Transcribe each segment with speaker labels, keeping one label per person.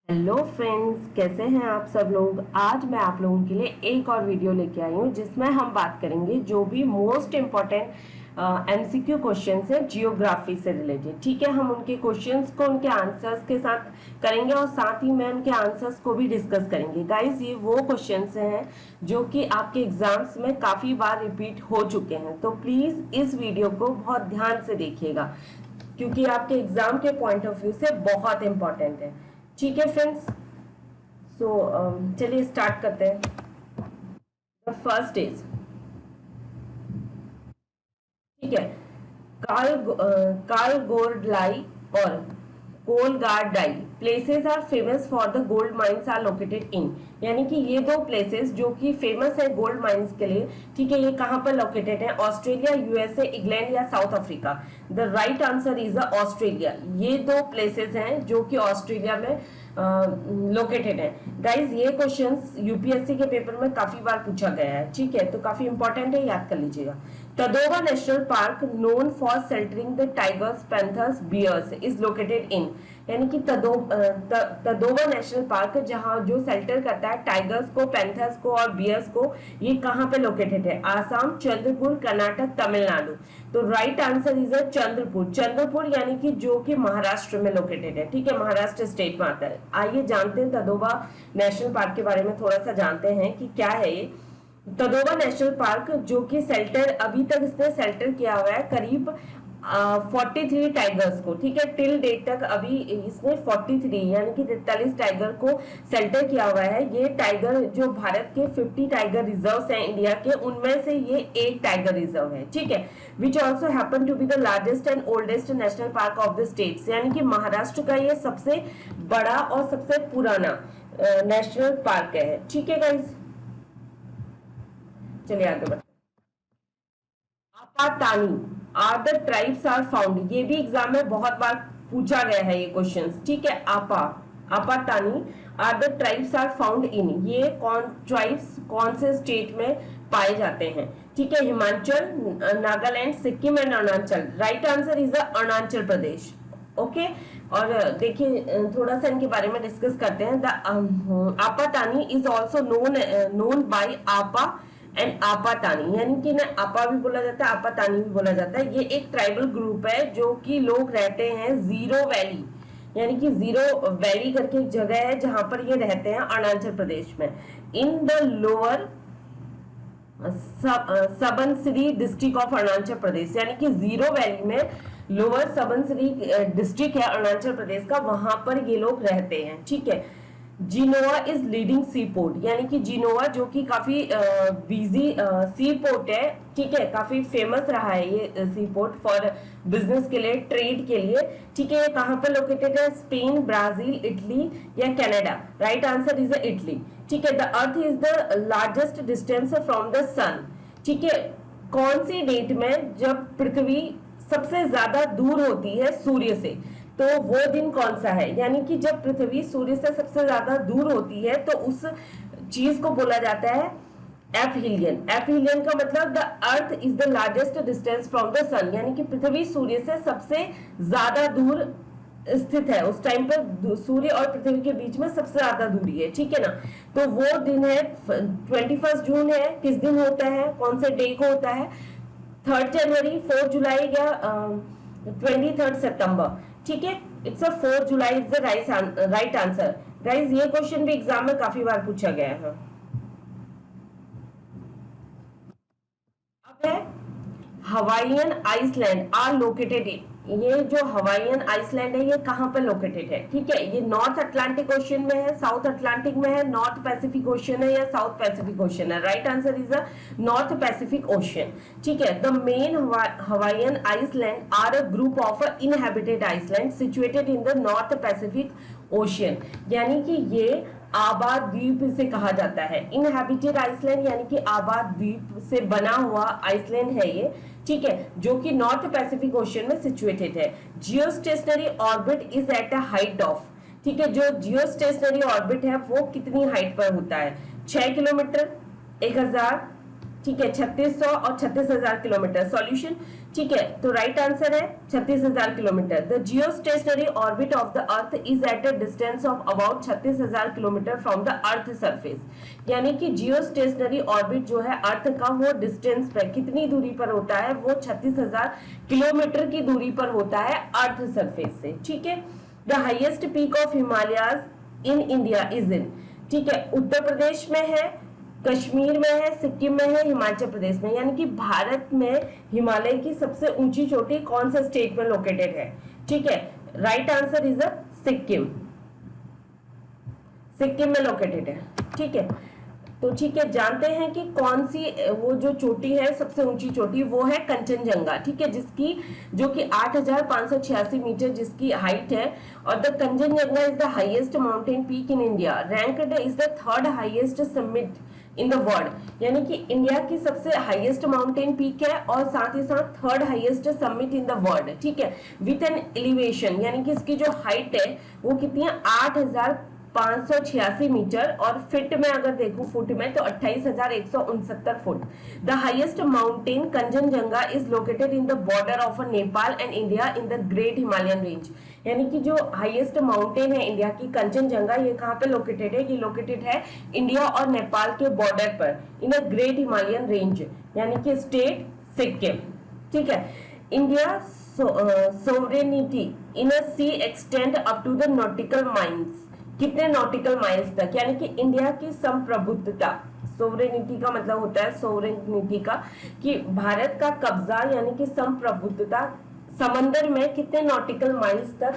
Speaker 1: Hello friends, कैसे हैं आप सब लोग। आज मैं आप लोगों के लिए एक और वीडियो लेके आई हूँ जिसमें हम बात करेंगे जो भी मोस्ट इम्पोर्टेंट एमसीक्यू क्वेश्चंस हैं जियोग्राफी से रिलेटेड। ठीक है, हम उनके क्वेश्चंस को उनके आंसर्स के साथ करेंगे और साथ ही में उनके आंसर्स को भी डिस्कस करेंगे। गाइस, ये वो क्वेश्चंस हैं जो कि आपके एग्जाम्स में काफी बार रिपीट हो चुके हैं, तो प्लीज इस वीडियो को बहुत ध्यान से देखिएगा क्योंकि आपके एग्जाम के पॉइंट ऑफ व्यू से बहुत इंपॉर्टेंट है। ठीक है फ्रेंड्स, सो चलिए स्टार्ट करते हैं। द फर्स्ट इज, ठीक है, कार्ल गोरडलाई और कोलगार्डाई places are famous for the gold mines are located in. यानी कि ये दो प्लेसेस जो कि फेमस है गोल्ड माइंस के लिए, ठीक है, ये कहां पर लोकेटेड है? ऑस्ट्रेलिया, यूएसए, इंग्लैंड या south Africa? The right answer is Australia. ये दो प्लेसेस हैं जो कि ऑस्ट्रेलिया में लोकेटेड है। गाइज, ये क्वेश्चंस यूपीएससी के पेपर में काफी बार पूछा गया है, ठीक है, तो काफी इंपॉर्टेंट है, याद कर लीजिएगा। Tadoba national park known for sheltering the tigers, panthers, bears is located in. यानी कि तदोवा नेशनल पार्क जहां जो शेल्टर करता है टाइगर्स को, पैंथर्स को और बियर्स को, ये कहां पे लोकेटेड है? आसाम, चंद्रपुर, कर्नाटक, तमिलनाडु। तो right answer is Chandrapur. Chandrapur यानी कि जो कि महाराष्ट्र में लोकेटेड है, ठीक है, महाराष्ट्र स्टेट में आता है। आइए जानते हैं तदोवा नेशनल पार्क के बारे में, थोड़ा सा जानते हैं कि क्या है ये तदोवा नेशनल पार्क, जो कि सेल्टर अभी तक इसने सेल्टर किया हुआ है करीब 43 टाइगर्स को, ठीक है, टिल डेट तक अभी इसने 43 यानी कि 43 टाइगर को सेल्टर किया हुआ है। ये टाइगर जो भारत के 50 टाइगर रिजर्व हैं इंडिया के, उनमें से ये एक टाइगर रिजर्व है, ठीक है, which also happen to be the largest and oldest national park of the states. यानी कि महाराष्ट्र का ये सबसे बड़ा और सबसे पुराना नेशनल पार्क है, ठीक है गाइज। चलिए आगे बढ़ते। Apatani are the tribes are found, ये भी एग्जाम में बहुत बार पूछा गया है ये क्वेश्चंस, ठीक है। Apatani are the tribes are found in, ये कौन ट्राइब्स कौन से स्टेट में पाए जाते हैं? ठीक है, Himachal, Nagaland, Sikkim and Arunachal. Right answer is Arunachal Pradesh. Okay, और देखिए थोड़ा सा इनके बारे में डिस्कस करते हैं। The Apatani is also known by आपा एंड आपातानी, यानी कि ना आपा भी बोला जाता है, आपातानी भी बोला जाता है। ये एक ट्राइबल ग्रुप है जो कि लोग रहते हैं जीरो वैली, यानी कि जीरो वैली करके एक जगह है जहां पर ये रहते हैं अरुणाचल प्रदेश में। In the lower Subansiri district of Arunachal Pradesh, यानी कि जीरो वैली में लोअर सबनसिरी डिस्ट्रिक्ट है अरुणाचल प्रदेश का, वहां पर ये लोग रहते हैं, ठीक है। Genoa is leading sea port, यानी कि जिनोवा जो कि काफी बिजी सी पोर्ट है, ठीक है, काफी फेमस रहा है ये सी पोर्ट फॉर बिजनेस के लिए, ट्रेड के लिए, ठीक है। ये कहां पर लोकेटेड है? स्पेन, ब्राजील, इटली या Canada? Right answer is Italy, ठीक है। The earth is the largest distance from the sun, ठीक है। कौन सी डेट में जब पृथ्वी सबसे ज्यादा दूर होती है सूर्य से, तो वो दिन कौन सा है? यानी कि जब पृथ्वी सूर्य से सबसे ज्यादा दूर होती है तो उस चीज को बोला जाता है एपहीलियन। एपहीलियन का मतलब the earth is the largest distance from the sun, यानी कि पृथ्वी सूर्य से सबसे ज्यादा दूर स्थित है, उस टाइम पर सूर्य और पृथ्वी के बीच में सबसे ज्यादा दूरी है, ठीक है ना। तो वो दिन है 21 जून है। किस दिन होता है, कौन से डे को होता है? 3 जनवरी, 4 जुलाई या 23 सितंबर, ठीक है। It's a 4 July is the right answer. Guys, ये क्वेश्चन भी एग्जाम में काफी बार पूछा गया है। अब है Hawaiian island are located in, ये जो हवाईयन आइसलैंड है ये कहां पर लोकेटेड है? ठीक है, ये नॉर्थ अटलांटिक ओशन में है, साउथ अटलांटिक में है, नॉर्थ पैसिफिक ओशन है या साउथ पैसिफिक ओशन है? Right answer is the North Pacific Ocean, ठीक है। The main Hawaiian island are a group of inhabited island situated in the North Pacific Ocean, यानी कि ये आबाद द्वीप से कहा जाता है। इनहेबिटेड आइसलैंड यानी कि आबाद द्वीप से बना हुआ आइसलैंड है ये, ठीक है, जो कि नॉर्थ पैसिफिक ओशन में सिचुएटेड है। Geostationary orbit is at a height of, ठीक है, जो जियोस्टेशनरी ऑर्बिट है वो कितनी हाइट पर होता है? 6 किलोमीटर, 1000, ठीक है, 3600 और 36,000 किलोमीटर। सॉल्यूशन, ठीक है, तो राइट आंसर है 36,000 kilometre. The Jio stationery orbit of the earth is at a distance of about 36,000 kilometre from the earth surface. यानी कि जियो स्टेशनरी ऑर्बिट जो है अर्थ का, वो डिस्टेंस पर कितनी दूरी पर होता है, वो 36,000 किलोमीटर की दूरी पर होता है अर्थ सरफेस से। ठीक है, the highest peak of Himalayas in India is in, ठीक है, उत्तर प्रदेश में है, कश्मीर में है, सिक्किम में है, हिमाचल प्रदेश में। यानी कि भारत में हिमालय की सबसे ऊंची चोटी कौन से स्टेट में लोकेटेड है? ठीक है, right answer is a Sikkim. Sikkim में लोकेटेड है। ठीक है, तो ठीक है, जानते हैं कि कौन सी वो जो चोटी है सबसे ऊंची चोटी, वो है कंचनजंगा। ठीक है, जिसकी जो कि 8,586 मीटर जिसकी हाइट है। और the Kanchenjunga is the highest mountain peak in India, ranked is the third highest summit in the world. यानी कि इंडिया की सबसे हाईएस्ट माउंटेन पीक है और साथ ही साथ third highest summit in the world. ठीक है, विथ एन एलिवेशन, यानी कि इसकी जो हाइट है वो कितनी है, 8,586 मीटर, और फिट में अगर देखूं, फुट में, तो 28,169 foot. The highest mountain Kanchenjunga is located in the border of Nepal and India in the great Himalayan range. यानी कि जो हाईएस्ट माउंटेन है इंडिया की, कंचनजंगा, ये कहाँ पे लोकेटेड है? ये लोकेटेड है इंडिया और नेपाल के बॉर्डर पर, in a great Himalayan range, यानी कि स्टेट सिक्किम। ठीक है, India sovereignty in a sea extend up to the nautical miles, कितने नॉटिकल माइल्स तक? यानी कि इंडिया की संप्रभुत्वता, सोवरेनिटी का मतलब होता है, सोवरेनिटी का, कि भारत का कब्जा यानी कि संप्रभुत्वता समंदर में कितने नॉटिकल माइल्स तक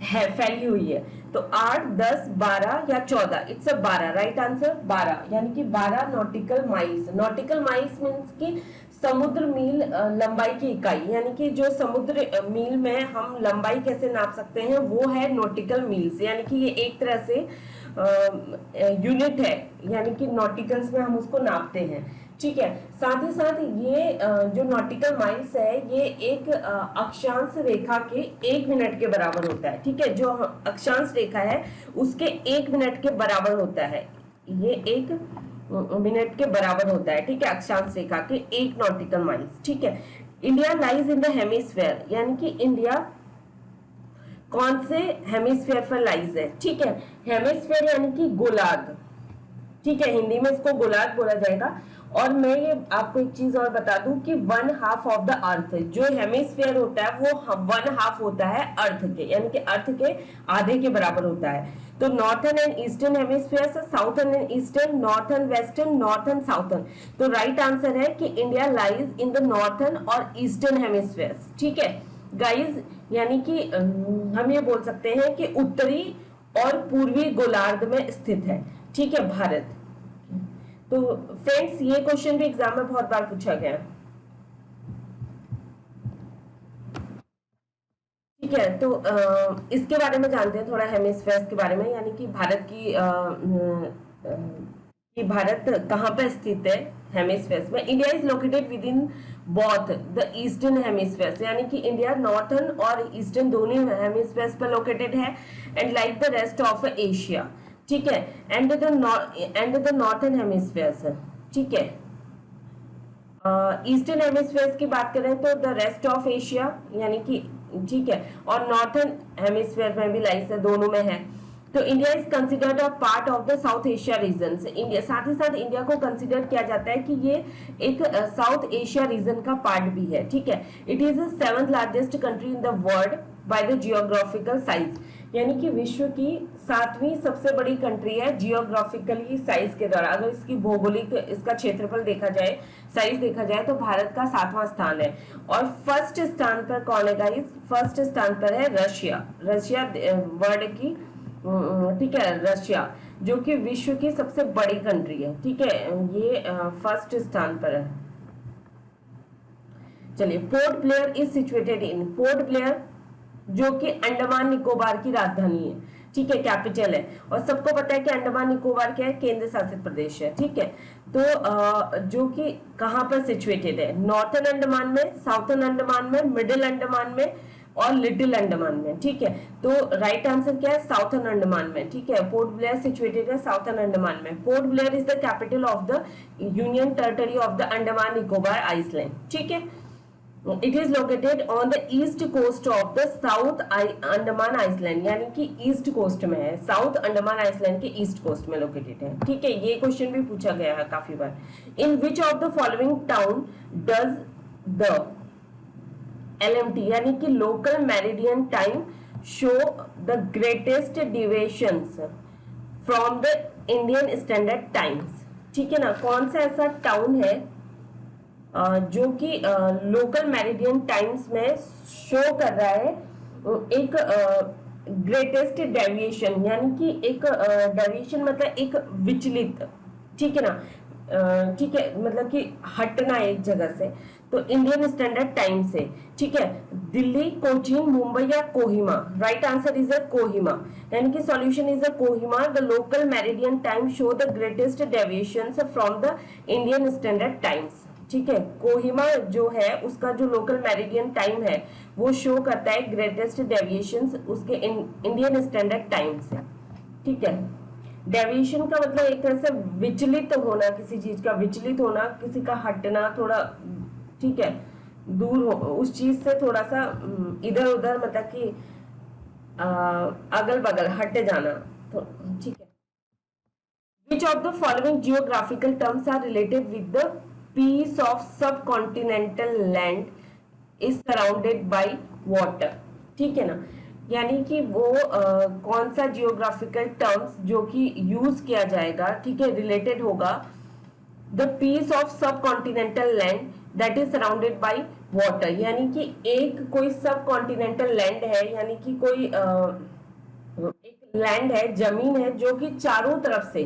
Speaker 1: है, फैली हुई है? तो 8, 10, 12 या 14? इट्स अ 12, राइट आंसर 12, यानी कि 12 nautical miles. Nautical miles means की समुद्र मील लंबाई की इकाई, यानी कि जो समुद्र मील में हम लंबाई कैसे नाप सकते हैं, वो है नॉटिकल मील्स। यानी कि ये एक तरह से यूनिट है, यानी कि नॉटिकल्स में हम उसको नापते हैं। ठीक है, साथ ही साथ ये जो नॉटिकल माइल्स है, ये एक अक्षांश रेखा के 1 मिनट के बराबर होता है। ठीक है, जो अक्षांश रेखा है उसके 1 मिनट के बराबर होता है, ये 1 मिनट के बराबर होता है। ठीक है, अक्षांश रेखा के 1 नॉटिकल माइल्स। ठीक है, India lies in the hemisphere, यानी कि इंडिया कौन से हेमिस्फीयर पर लाइज है? ठीक है, हेमिस्फीयर यानी कि गोलार्ध। ठीक है, हिंदी में इसको गोलार्ध बोला जाएगा। और मैं ये आपको एक चीज और बता दूं कि 1/2 ऑफ द अर्थ, जो हेमिस्फीयर होता है वो 1/2 होता है अर्थ के, यानी कि अर्थ के आधे के बराबर होता है। तो northern and eastern hemisphere, southern and eastern, northern western, northern southern. तो राइट आंसर है कि India lies in the northern और ईस्टर्न हेमिस्फीयर। ठीक है गाइज, यानी कि हम ये बोल सकते हैं कि उत्तरी और पूर्वी गोलार्ध में स्थित है। ठीक है, भारत। तो फ्रेंड्स, ये क्वेश्चन भी एग्जाम में बहुत बार पूछा गया। ठीक है, तो इसके बारे में जानते हैं थोड़ा, हेमिस्फीयर्स के बारे में, यानी कि भारत की कि भारत कहाँ पर स्थित है हेमिस्फीयर्स में। India is located with in both the eastern hemispheres, यानी कि इंडिया नॉर्थन और ईस्टर्न दोनों हेमिस्फीयर्स पर लोकेटेड है, and like the rest of Asia. ठीक है, एंड द नॉर्थन हेमिस्फीयर्स। ठीक है, ईस्टर्न हेमिस्फीयर्स की बात करें तो द रेस्ट ऑफ एशिया, यानी कि ठीक है, और नॉर्थन हेमिस्फीयर में भी लाइस है, दोनों में है। तो India is considered a part of the south Asia region. India, साथ ही साथ इंडिया को कंसिडर किया जाता है कि ये एक साउथ एशिया रीजन का पार्ट भी है। ठीक है, it is the 7th largest country in the world by the geographical size, यानी कि विश्व की 7वीं सबसे बड़ी कंट्री है जियोग्राफिकली साइज के द्वारा। अगर इसकी भौगोलिक, इसका क्षेत्रफल देखा जाए, साइज देखा जाए, तो भारत का 7वां स्थान है। और फर्स्ट स्थान पर कौन है गाइस? फर्स्ट स्थान पर है रशिया। रशिया वर्ल्ड की, ठीक है, रशिया जो कि विश्व की सबसे बड़ी कंट्री है। ठीक है, ये फर्स्ट स्थान पर है। चलिए, port Blair is situated in, port Blair जो कि अंडमान निकोबार की राजधानी है। ठीक है, कैपिटल है। और सबको पता है कि अंडमान निकोबार क्या है? केंद्र शासित प्रदेश है। ठीक है, तो जो कि कहां पर सिचुएटेड है? नॉर्थन अंडमान में, साउथर्न अंडमान में, मिडिल अंडमान में और लिटिल अंडमान में। ठीक है, तो राइट आंसर क्या है? साउथर्न अंडमान में। ठीक है, पोर्ट ब्लेयर सिचुएटेड है साउथर्न अंडमान में। Port Blair is the capital of the union territory of the Andaman Nicobar island. ठीक है, it is located on the east coast of the south Andaman island, यानी कि ईस्ट कोस्ट में है, साउथ अंडमान आइसलैंड के ईस्ट कोस्ट में लोकेटेड है। ठीक है, ये क्वेश्चन भी पूछा गया है काफी बार। In which of the following town does the LMT यानी कि local meridian time show the greatest deviations from the Indian standard times. ठीक है ना, कौन सा ऐसा टाउन है जो कि लोकल मेरिडियन टाइम्स में शो कर रहा है एक ग्रेटेस्ट डेविएशन, यानी कि एक डेविएशन मतलब एक विचलित, ठीक है ना, ठीक है, मतलब कि हटना एक जगह से, तो इंडियन स्टैंडर्ड टाइम से। ठीक है, दिल्ली, कोचीन, मुंबई या Kohima. Right answer is a Kohima, यानी कि solution is a Kohima. The local meridian time show the greatest deviations from the Indian standard times. ठीक है, कोहिमा जो है उसका जो लोकल मेरिडियन टाइम है वो शो करता है ग्रेटेस्ट डेविएशंस उसके इंडियन स्टैंडर्ड टाइम से। ठीक है, डेविएशन का मतलब एक तरह से विचलित होना, किसी चीज का विचलित होना, किसी का हटना थोड़ा, ठीक है, दूर हो उस चीज से थोड़ा सा इधर उधर, मतलब कि अगल बगल हट जाना। तो ठीक है, which of the following geographical terms are related with the piece of subcontinental land is surrounded by water। ठीक है ना, यानी कि वो कौन सा जियोग्राफिकल टर्म्स जो कि यूज किया जाएगा, ठीक है, रिलेटेड होगा द पीस ऑफ सब continental land that is surrounded by water, यानी कि एक कोई सब कॉन्टिनेंटल लैंड है, यानी कि कोई एक लैंड है, जमीन है जो कि चारों तरफ से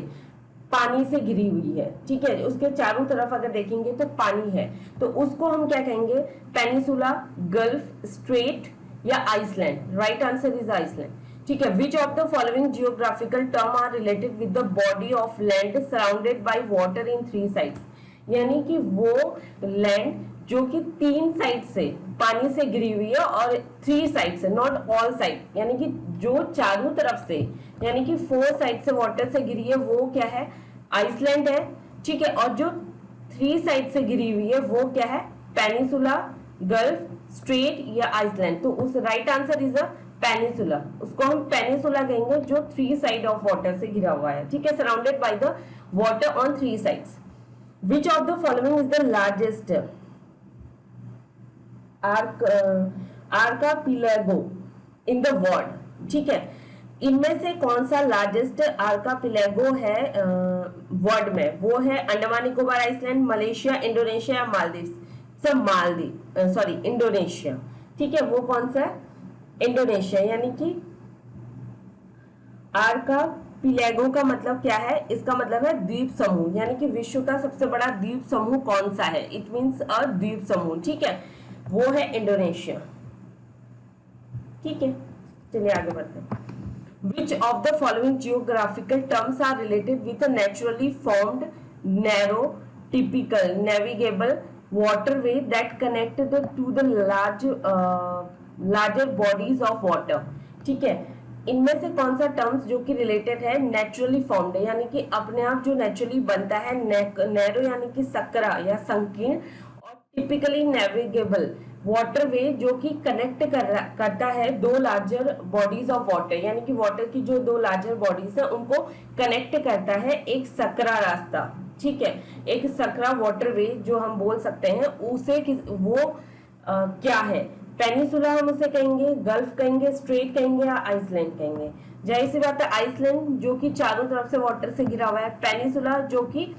Speaker 1: पानी से घिरी हुई है। ठीक है, उसके चारों तरफ अगर देखेंगे तो पानी है, तो उसको हम क्या कहेंगे, पेनिसुला, गल्फ, स्ट्रेट या island. Right answer is island. ठीक है, which of the following geographical term are related with the body of land surrounded by water in 3 sides, यानी कि वो लैंड जो कि 3 साइड से पानी से घिरी हुई है और 3 साइड से, नॉट ऑल साइड, यानी कि जो चारों तरफ से, यानी कि 4 साइड से वाटर से घिरी है वो क्या है, आइसलैंड है। ठीक है, और जो 3 साइड से घिरी हुई है वो क्या है, पेनिसुला, गल्फ, स्ट्रेट या आइसलैंड। तो उस right answer is a peninsula, उसको हम पेनिसुला कहेंगे जो 3 साइड ऑफ वाटर से घिरा हुआ है। ठीक है, surrounded by the water on 3 sides. Which of the following is the largest archipelago in the world. ठीक है, इनमें से कौन सा लार्जेस्ट आर्कापिलागो है वर्ल्ड में, वो है Andaman Nicobar island, Malaysia, Indonesia या मालदीव। Maldives, sorry, Indonesia. ठीक है, वो कौन सा है, इंडोनेशिया, यानी कि आर्कापिलागो का मतलब क्या है, इसका मतलब है द्वीप समूह, यानी कि विश्व का सबसे बड़ा द्वीप समूह कौन सा है, इट मींस अ द्वीप समूह। ठीक है, वो है इंडोनेशिया। ठीक है, चलिए आगे बढ़ते हैं। Which of the following geographical terms are related with a naturally formed, narrow, typical, navigable waterway that connect to the larger bodies of water? ठीक है, इनमें से कौन सा टर्म्स जो कि रिलेटेड है नेचुरली फॉर्म्ड है, यानी कि अपने आप जो नेचुरली बनता है, नैरो यानी कि सकरा या संकीर्ण, और टिपिकली नेविगेबल वाटरवे जो कि कनेक्ट करता है 2 लार्जर बॉडीज ऑफ वाटर, यानी कि वाटर की जो 2 लार्जर बॉडीज है उनको कनेक्ट करता है एक सकरा रास्ता। ठीक है, एक सकरा वाटरवे जो हम बोल सकते हैं उसे वो क्या है, पेनिसुला हम उसे कहेंगे, गल्फ कहेंगे, स्ट्रेट कहेंगे या आइसलैंड कहेंगे। जाहिर सी बात है आइसलैंड जो कि चारों तरफ से वाटर से घिरा हुआ है, पेनिसुला जो कि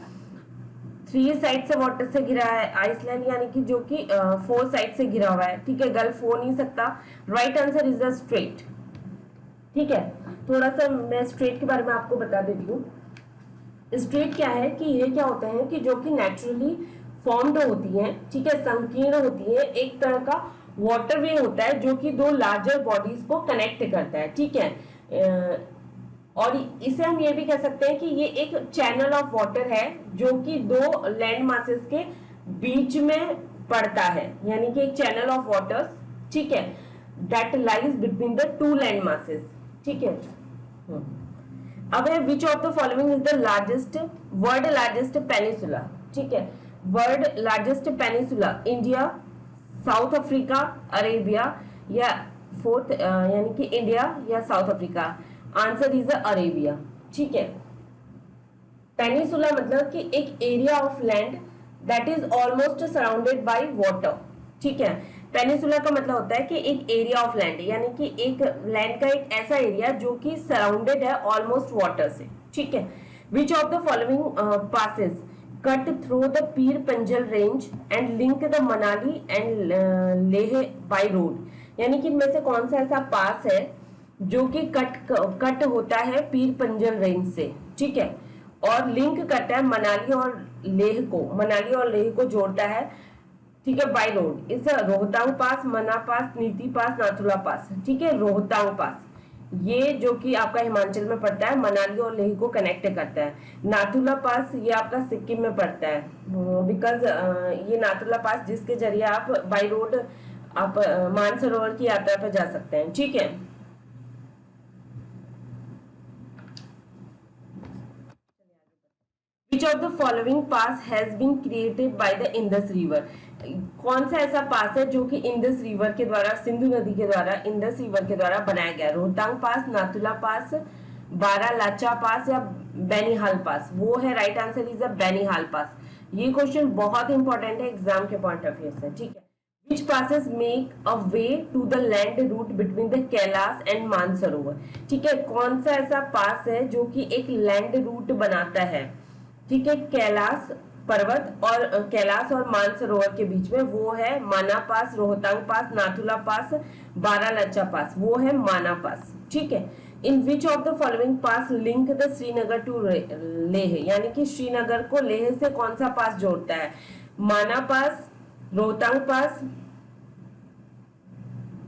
Speaker 1: 3 साइड से वाटर से घिरा है, आइसलैंड यानी कि जो कि 4 साइड से घिरा हुआ है। ठीक है, गल्फ हो नहीं सकता। Right answer is the straight. ठीक है, थोड़ा सा मैं स्ट्रेट के बारे में आपको बता देती हूँ। स्ट्रेट क्या है कि ये क्या होते हैं कि जो कि नेचुरली फॉर्म्ड होती हैं, ठीक है, संकीर्ण होती है, एक तरह का वाटरवे होता है जो कि 2 लार्जर बॉडीज को कनेक्ट करता है। ठीक है, और इसे हम ये भी कह सकते हैं कि ये एक चैनल ऑफ वाटर है जो कि 2 लैंड मासेस के बीच में पड़ता है, यानी कि एक चैनल ऑफ वाटर्स, ठीक है, that lies between the 2 land masses. ठीक है, अब है which of the following is the largest world largest peninsula. ठीक है, world largest peninsula, India, south Africa, Arabia, या फोर्थ यानी कि इंडिया या south Africa. Answer is Arabia. ठीक है। पेनिसुला मतलब कि एक area of land that is almost surrounded by water. ठीक है। पेनिसुला का मतलब होता है कि एक एरिया ऑफ लैंड, यानी कि एक लैंड का एक ऐसा एरिया जो कि सराउंडेड है ऑलमोस्ट वाटर से। ठीक है। Which of the following passes cut through the Pir Panjal range and link the Manali and Leh by road, यानी कि इनमें से कौन सा ऐसा पास है जो कि कट होता है पीर पंजल रेंज से। ठीक है। और लिंक करता है मनाली और लेह को, मनाली और लेह को जोड़ता है। ठीक है, बाय रोड। इस रोहतांग पास, मना पास, नीति पास, नाथुला पास। ठीक है। रोहतांग पास ये जो कि आपका हिमाचल में पड़ता है, मनाली और लेह को कनेक्ट करता है। नाथुला पास ये आपका सिक्किम में पड़ता है, बिकॉज ये नाथुला पास जिसके जरिए आप बाय रोड आप मानसरोवर की यात्रा पर जा सकते हैं। ठीक है। Which of the following pass has been created by the Indus River? कौन सा ऐसा पास है जो कि इंडस रिवर के द्वारा, सिंधु नदी के द्वारा, इंडस रिवर के द्वारा बनाया गया? रोहतांग पास, नाथुला पास, बारालाचा पास या बेनिहाल पास? वो है राइट आंसर इज अ बेनिहाल पास। ये क्वेश्चन बहुत इंपॉर्टेंट है एग्जाम के पॉइंट ऑफ व्यू से। ठीक है। Which passes make a way to the land route between the Kailash and Mansarovar? ठीक है। कौन सा ऐसा पास है जो कि एक लैंड रूट बनाता है? ठीक है। कैलाश पर्वत और कैलाश और मानसरोवर के बीच में, वो है माना पास, रोहतांग पास, नाथुला पास, बारालाचा पास, वो है माना पास। ठीक है। In which of the following pass link the Srinagar to Leh, यानी कि श्रीनगर को लेह से कौन सा पास जोड़ता है? माना पास, रोहतांग पास,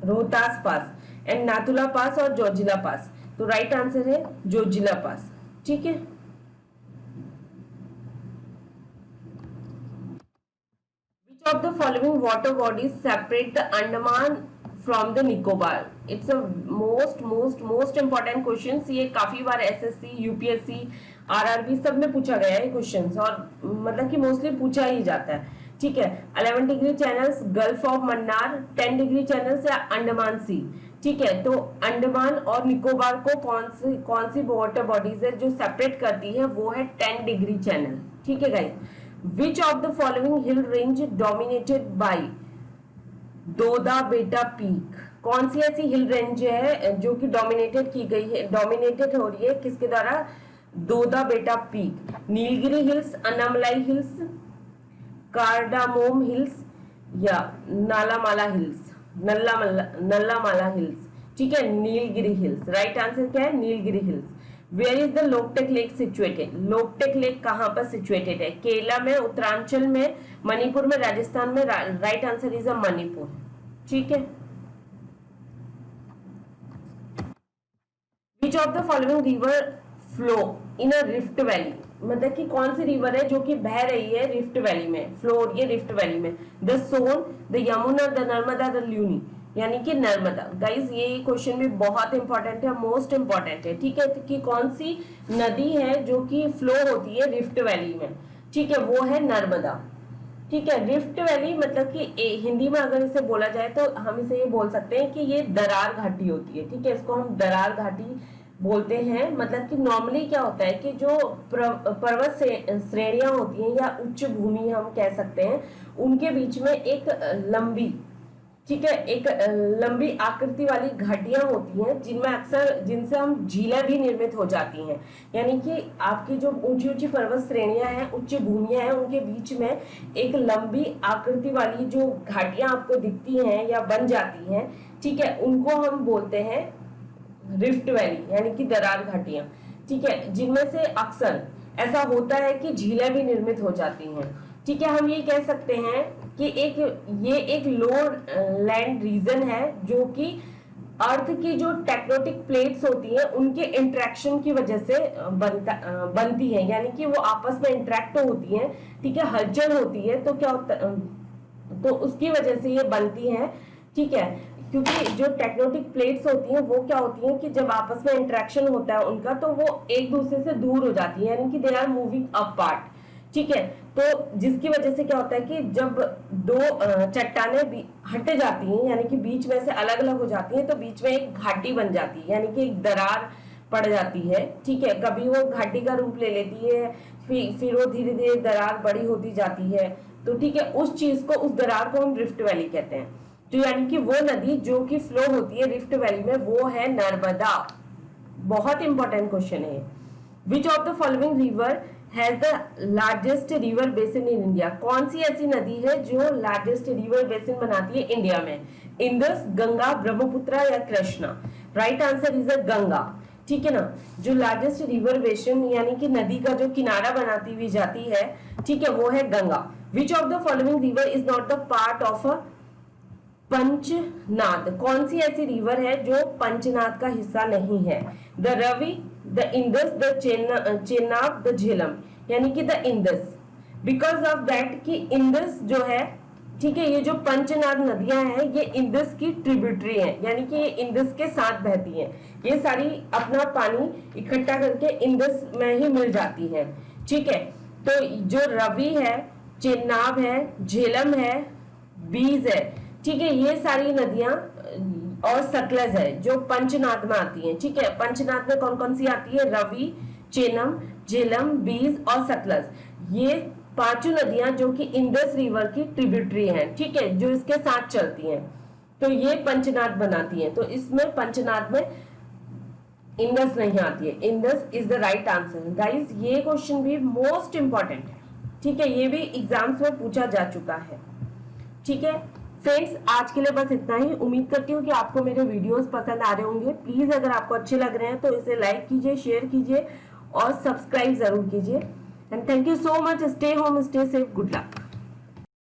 Speaker 1: रोहतास पास एंड नाथुला पास और जोजिला पास। तो राइट आंसर है जोजिला पास। ठीक है। Which of the following water bodies separate the Andaman from the Nicobar? It's a most important questions। ये काफी बार एसएससी, यूपीएससी, आरआरबी सब में पूछा गया है क्वेश्चंस, और मतलब कि मोस्टली पूछा ही जाता है। ठीक है। 11 degree channels, gulf of Mannar, 10 degree channels या अंडमान सी। ठीक है। तो अंडमान और निकोबार को कौन सी वाटर बॉडीज है जो सेपरेट करती है? वो है 10 डिग्री चैनल। ठीक है guys. Which of the following hill range dominated by Doda Betta peak? कौन सी ऐसी हिल रेंज है जो कि डोमिनेटेड की गई है, डोमिनेटेड हो रही है किसके द्वारा? Dodda Betta peak. Nilgiri hills, Anamalai hills, cardamom hills या नालामाला हिल्स, नल्लामाला हिल्स। ठीक है। नीलगिरी हिल्स। राइट आंसर क्या है? Nilgiri hills. Where is the Loktak lake situated? Loktak lake कहां पर सिचुएटेड है? केरला में, उत्तरांचल में, मणिपुर में, राजस्थान में? Right answer is a Manipur. ठीक है। Which of the following river flow in a rift valley? मतलब कि कौन सी रिवर है जो कि बह रही है रिफ्ट वैली में, फ्लो हो रही है रिफ्ट वैली में? The Son, the Yamuna, the Narmada, the Luni, यानी कि नर्मदा। गाइज ये क्वेश्चन भी बहुत इंपॉर्टेंट है, मोस्ट इंपॉर्टेंट है। ठीक है। कि कौन सी नदी है जो कि फ्लो होती है रिफ्ट वैली में? ठीक है। वो है नर्मदा। ठीक है। रिफ्ट वैली मतलब कि हिंदी में अगर इसे बोला जाए तो हम इसे ये बोल सकते हैं कि ये दरार घाटी होती है। ठीक है। इसको हम दरार घाटी बोलते हैं। मतलब कि नॉर्मली क्या होता है कि जो पर्वत श्रेणियां होती हैं या उच्च भूमि हम कह सकते हैं, उनके बीच में एक लंबी, ठीक है, एक लंबी आकृति वाली घाटियां होती हैं जिनमें अक्सर, जिनसे हम झीलें भी निर्मित हो जाती हैं। यानी कि आपकी जो ऊंची ऊंची पर्वत श्रेणियां हैं, उच्च भूमियां हैं, उनके बीच में एक लंबी आकृति वाली जो घाटियां आपको दिखती हैं या बन जाती हैं, ठीक है, उनको हम बोलते हैं रिफ्ट वैली, यानी कि दरार घाटियां। ठीक है। जिनमें से अक्सर ऐसा होता है कि झीलें भी निर्मित हो जाती हैं। ठीक है। हम ये कह सकते हैं कि ये एक लो लैंड रीजन है जो कि अर्थ की जो टेक्टोनिक प्लेट्स होती हैं उनके इंटरेक्शन की वजह से बनती है, यानी कि वो आपस में इंटरेक्ट होती हैं। ठीक है। हलचल होती है तो क्या होता, तो उसकी वजह से ये बनती है। ठीक है। क्योंकि जो टेक्टोनिक प्लेट्स होती हैं वो क्या होती हैं कि जब आपस में इंटरेक्शन होता है उनका, तो वो एक दूसरे से दूर हो जाती है, यानी कि दे आर मूविंग अपार्ट। ठीक है। तो जिसकी वजह से क्या होता है कि जब दो चट्टानें हट जाती हैं, यानी कि बीच में से अलग अलग हो जाती हैं, तो बीच में एक घाटी बन जाती है, यानी कि एक दरार पड़ जाती है। ठीक है, कभी वो घाटी का रूप ले लेती है, फिर वो धीरे धीरे दरार बड़ी होती जाती है। तो ठीक है, उस चीज को, उस दरार को हम रिफ्ट वैली कहते हैं। तो यानी कि वो नदी जो कि फ्लो होती है रिफ्ट वैली में, वो है नर्मदा। बहुत इंपॉर्टेंट क्वेश्चन है। Which of the following river has the largest river basin in India? कौन सी ऐसी नदी है जो लार्जेस्ट रिवर बेसिन बनाती है इंडिया में? इंदस, गंगा, ब्रह्मपुत्र या Krishna? Right answer is a Ganga. ठीक है ना, जो लार्जेस्ट रिवर बेसिन यानी कि नदी का जो किनारा बनाती हुई जाती है, ठीक है, वो है Ganga. Which of the following river is not the part of a Panchnad? कौन सी ऐसी रिवर है जो पंचनाद का हिस्सा नहीं है? The Ravi, the Indus, the Chenab, the Jhelum? यानी कि the Indus, because of that कि इंदस जो है, ठीक है, ये जो पंचनाद नदियां हैं ये इंदस की ट्रिब्यूटरी हैं, यानी कि ये इंदस के साथ बहती हैं। ये सारी अपना पानी इकट्ठा करके इंदस में ही मिल जाती है। ठीक है, तो जो रवि है, चेनाब है, झेलम है, बीज है, ठीक है, ये सारी नदियां और सतलज है जो पंचनाद में आती हैं। ठीक है, पंचनाद में कौन कौन सी आती है? रवि, चेनम, झेलम, बीज और सतलज। ये पांचों नदियां जो कि इंडस रिवर की ट्रिब्यूटरी हैं, ठीक है, जो इसके साथ चलती हैं, तो ये पंचनाद बनाती हैं। तो इसमें पंचनाद में इंडस नहीं आती है। Indus is the right answer. Guys, ये क्वेश्चन भी मोस्ट इंपॉर्टेंट है। ठीक है, ये भी एग्जाम्स में पूछा जा चुका है। ठीक है फ्रेंड्स, आज के लिए बस इतना ही। उम्मीद करती हूँ कि आपको मेरे वीडियोस पसंद आ रहे होंगे। प्लीज अगर आपको अच्छे लग रहे हैं तो इसे लाइक कीजिए, शेयर कीजिए और सब्सक्राइब जरूर कीजिए। And thank you so much. Stay home, stay safe, good luck.